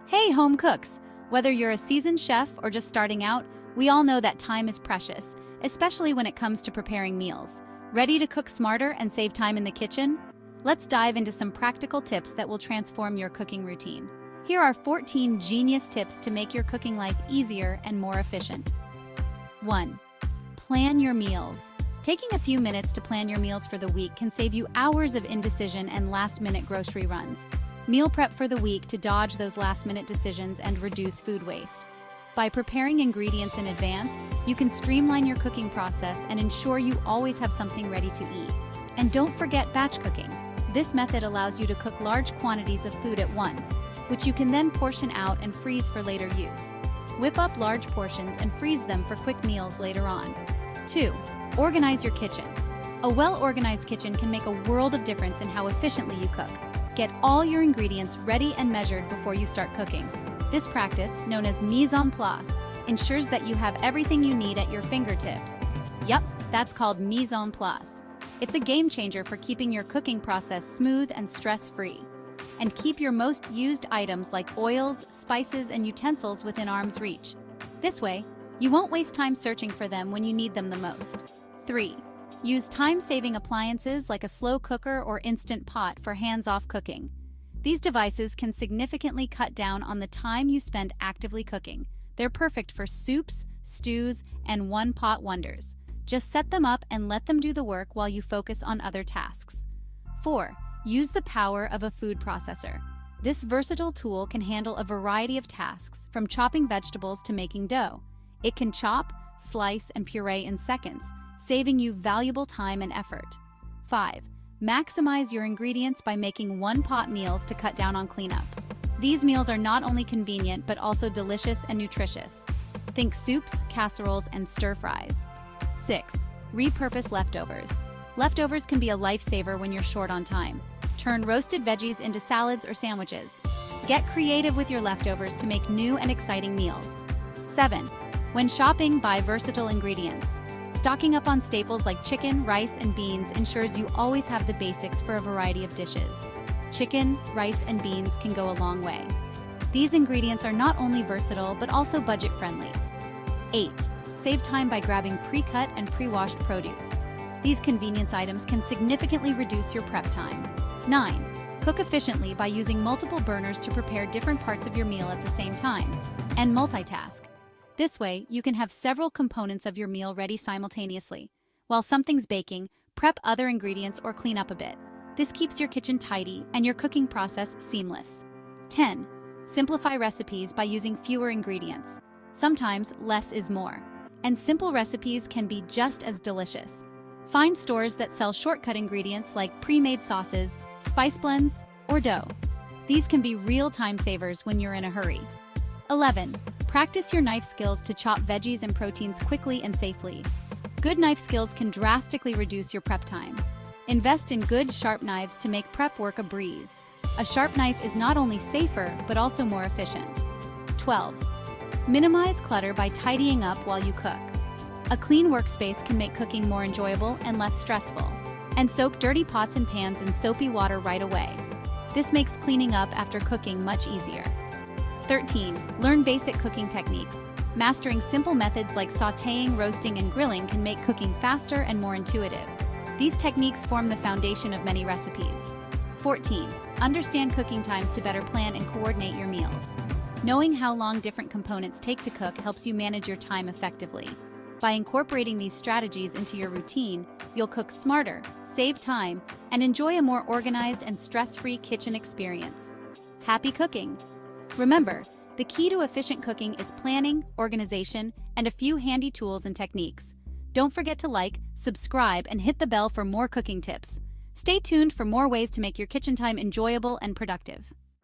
Hey, home cooks! Whether you're a seasoned chef or just starting out, we all know that time is precious, especially when it comes to preparing meals. Ready to cook smarter and save time in the kitchen? Let's dive into some practical tips that will transform your cooking routine. Here are 14 genius tips to make your cooking life easier and more efficient. 1. Plan your meals. Taking a few minutes to plan your meals for the week can save you hours of indecision and last-minute grocery runs. Meal prep for the week to dodge those last-minute decisions and reduce food waste. By preparing ingredients in advance, you can streamline your cooking process and ensure you always have something ready to eat. And don't forget batch cooking. This method allows you to cook large quantities of food at once, which you can then portion out and freeze for later use. Whip up large portions and freeze them for quick meals later on. 2. Organize your kitchen. A well-organized kitchen can make a world of difference in how efficiently you cook. Get all your ingredients ready and measured before you start cooking. This practice, known as mise en place, ensures that you have everything you need at your fingertips. Yup, that's called mise en place. It's a game changer for keeping your cooking process smooth and stress-free. And keep your most used items like oils, spices, and utensils within arm's reach. This way, you won't waste time searching for them when you need them the most. 3. Use time-saving appliances like a slow cooker or instant pot for hands-off cooking. These devices can significantly cut down on the time you spend actively cooking. They're perfect for soups, stews, and one-pot wonders. Just set them up and let them do the work while you focus on other tasks. 4. Use the power of a food processor. This versatile tool can handle a variety of tasks, from chopping vegetables to making dough. It can chop, slice, and puree in seconds, saving you valuable time and effort. 5. Maximize your ingredients by making one-pot meals to cut down on cleanup. These meals are not only convenient but also delicious and nutritious. Think soups, casseroles, and stir-fries. 6. Repurpose leftovers. Leftovers can be a lifesaver when you're short on time. Turn roasted veggies into salads or sandwiches. Get creative with your leftovers to make new and exciting meals. 7. When shopping, buy versatile ingredients. Stocking up on staples like chicken, rice, and beans ensures you always have the basics for a variety of dishes. Chicken, rice, and beans can go a long way. These ingredients are not only versatile but also budget-friendly. 8. Save time by grabbing pre-cut and pre-washed produce. These convenience items can significantly reduce your prep time. 9. Cook efficiently by using multiple burners to prepare different parts of your meal at the same time. And multitask. This way, you can have several components of your meal ready simultaneously. While something's baking, prep other ingredients or clean up a bit. This keeps your kitchen tidy and your cooking process seamless. 10. Simplify recipes by using fewer ingredients. Sometimes less is more, and simple recipes can be just as delicious. Find stores that sell shortcut ingredients like pre-made sauces, spice blends, or dough. These can be real time savers when you're in a hurry. 11. Practice your knife skills to chop veggies and proteins quickly and safely. Good knife skills can drastically reduce your prep time. Invest in good, sharp knives to make prep work a breeze. A sharp knife is not only safer, but also more efficient. 12. Minimize clutter by tidying up while you cook. A clean workspace can make cooking more enjoyable and less stressful. And soak dirty pots and pans in soapy water right away. This makes cleaning up after cooking much easier. 13. Learn basic cooking techniques. Mastering simple methods like sautéing, roasting, and grilling can make cooking faster and more intuitive. These techniques form the foundation of many recipes. 14. Understand cooking times to better plan and coordinate your meals. Knowing how long different components take to cook helps you manage your time effectively. By incorporating these strategies into your routine, you'll cook smarter, save time, and enjoy a more organized and stress-free kitchen experience. Happy cooking! Remember, the key to efficient cooking is planning, organization, and a few handy tools and techniques. Don't forget to like, subscribe, and hit the bell for more cooking tips. Stay tuned for more ways to make your kitchen time enjoyable and productive.